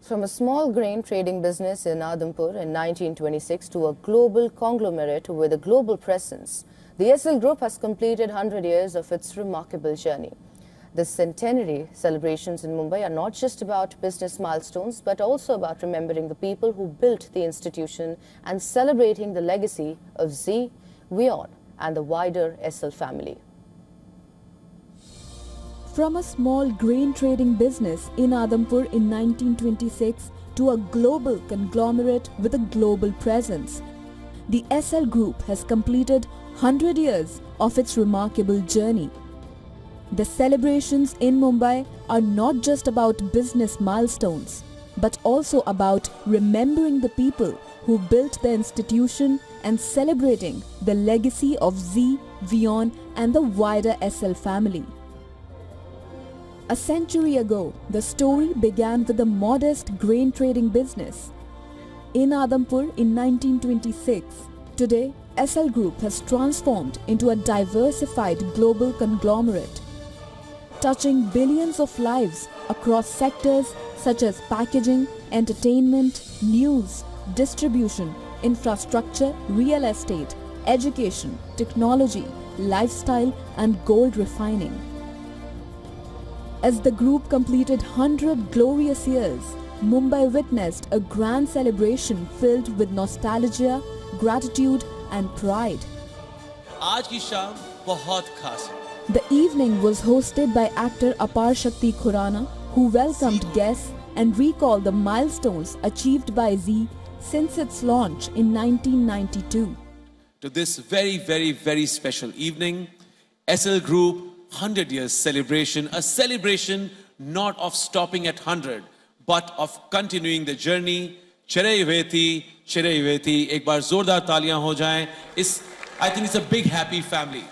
From a small grain trading business in Adampur in 1926 to a global conglomerate with a global presence, the SL Group has completed 100 years of its remarkable journey. The centenary celebrations in Mumbai are not just about business milestones, but also about remembering the people who built the institution and celebrating the legacy of Zee, WION and the wider SL family. From a small grain trading business in Adampur in 1926 to a global conglomerate with a global presence, the SL Group has completed 100 years of its remarkable journey. The celebrations in Mumbai are not just about business milestones, but also about remembering the people who built the institution and celebrating the legacy of Zee, WION and the wider SL family. A century ago, the story began with a modest grain trading business. In Adampur in 1926, today SL Group has transformed into a diversified global conglomerate, touching billions of lives across sectors such as packaging, entertainment, news, distribution, infrastructure, real estate, education, technology, lifestyle and gold refining. As the group completed 100 glorious years, Mumbai witnessed a grand celebration filled with nostalgia, gratitude and pride. आज की शाम बहुत खास है. The evening was hosted by actor Apar Shakti Khurana, who welcomed guests and recalled the milestones achieved by Zee since its launch in 1992. To this very special evening, SL Group 100 years celebration, a celebration not of stopping at 100, but of continuing the journey. Chiraiveti, एक बार जोरदार तालियां हो जाएं. I think it's a big happy family.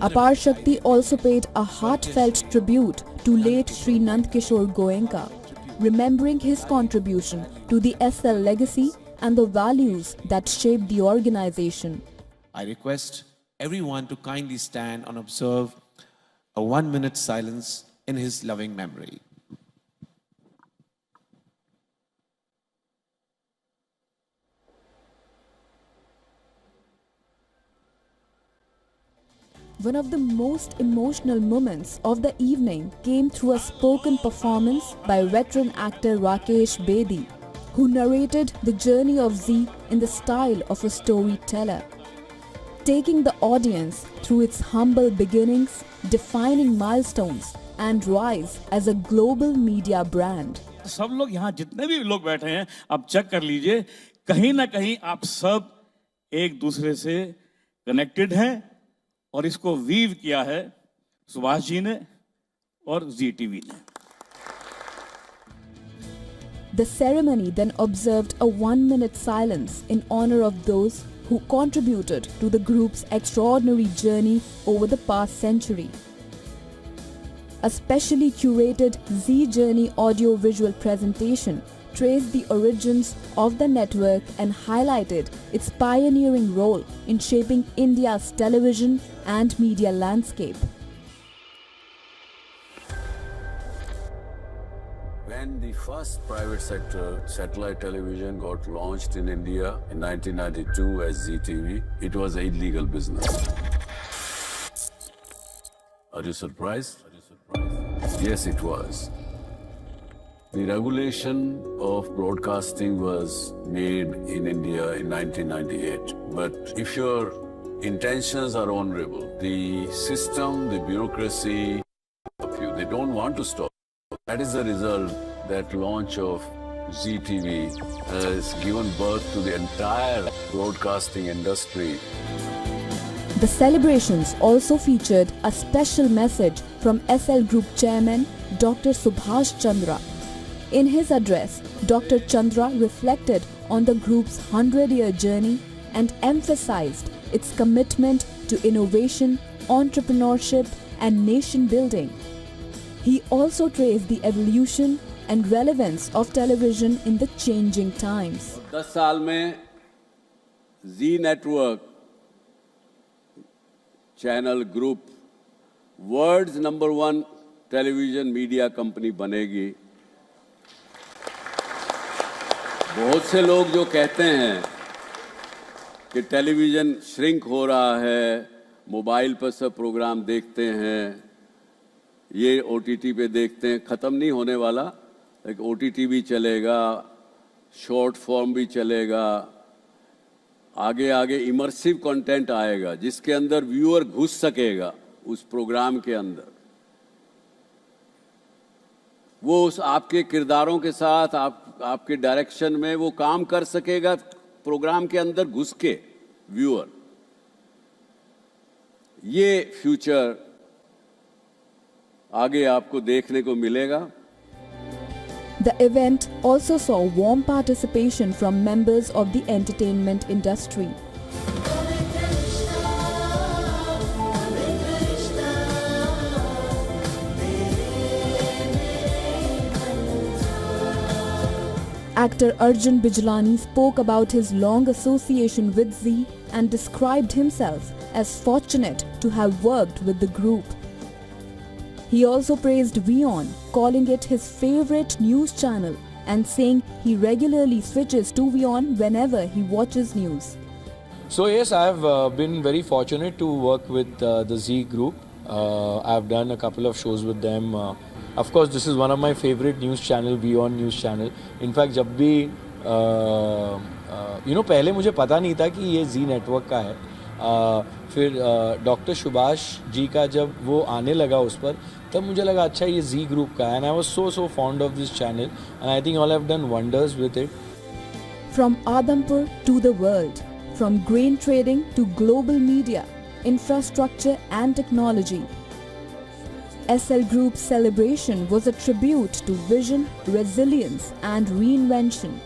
Apar Shakti also paid a heartfelt tribute to late Shri Nand Kishore Goenka, remembering his contribution to the SL legacy and the values that shaped the organization. I request everyone to kindly stand and observe a 1-minute silence in his loving memory. One of the most emotional moments of the evening came through a spoken performance by veteran actor Rakesh Bedi, who narrated the journey of Zee in the style of a storyteller, taking the audience through its humble beginnings, defining milestones and rise as a global media brand. सब लोग यहाँ जितने भी लोग बैठे हैं, आप check कर लीजिए, कहीं ना कहीं आप सब एक दूसरे से कनेक्टेड हैं और इसको वीव किया है सुभाष जी ने और जी टीवी ने. The ceremony then observed a 1-minute silence in honor of those who contributed to the group's extraordinary journey over the past century. A specially curated Zee Journey audio-visual presentation traced the origins of the network and highlighted its pioneering role in shaping India's television and media landscape. When the first private sector satellite television got launched in India in 1992 as Zee TV, it was an illegal business. Are you surprised? Yes, it was. The regulation of broadcasting was made in India in 1998. But if your intentions are honorable, the system, the bureaucracy of you, they don't want to stop. That is the result that launch of Zee TV has given birth to the entire broadcasting industry. The celebrations also featured a special message from SL Group Chairman Dr. Subhash Chandra. In his address, Dr. Chandra reflected on the group's 100-year journey and emphasized its commitment to innovation, entrepreneurship and nation building. He also traced the evolution and relevance of television in the changing times. 10 साल में Zee Network channel group world's #1 television media company बनेगी। बहुत से लोग जो कहते हैं कि टेलीविजन श्रिंक हो रहा है, मोबाइल पर सब प्रोग्राम देखते हैं, ये ओटीटी पे देखते हैं, ख़त्म नहीं होने वाला। एक ओटीटी भी चलेगा, शॉर्ट फॉर्म भी चलेगा, आगे आगे इमर्सिव कंटेंट आएगा जिसके अंदर व्यूअर घुस सकेगा उस प्रोग्राम के अंदर। वो उस आपके किरदारों के साथ आपके डायरेक्शन में वो काम कर सकेगा प्रोग्राम के अंदर घुस के व्यूअर। ये फ्यूचर आगे आपको देखने को मिलेगा। The event also saw warm participation from members of the entertainment industry. Actor Arjun Bijlani spoke about his long association with Zee and described himself as fortunate to have worked with the group. He also praised WION, calling it his favorite news channel and saying he regularly switches to WION whenever he watches news. So yes, I have been very fortunate to work with the Zee group. I have done a couple of shows with them. Of course, this is one of my favorite news channel, WION news channel. In fact, जब भी पहले मुझे पता नहीं था कि ये Zee network का है। फिर डॉक्टर सुभाष जी का जब वो आने लगा उस पर, तब मुझे लगा अच्छा ये Zee ग्रुप का है। And I was so fond of this channel and I think all have done wonders with it. From Adampur to the world, from grain trading to global media, infrastructure and technology, SL Group's celebration was a tribute to vision, resilience and reinvention.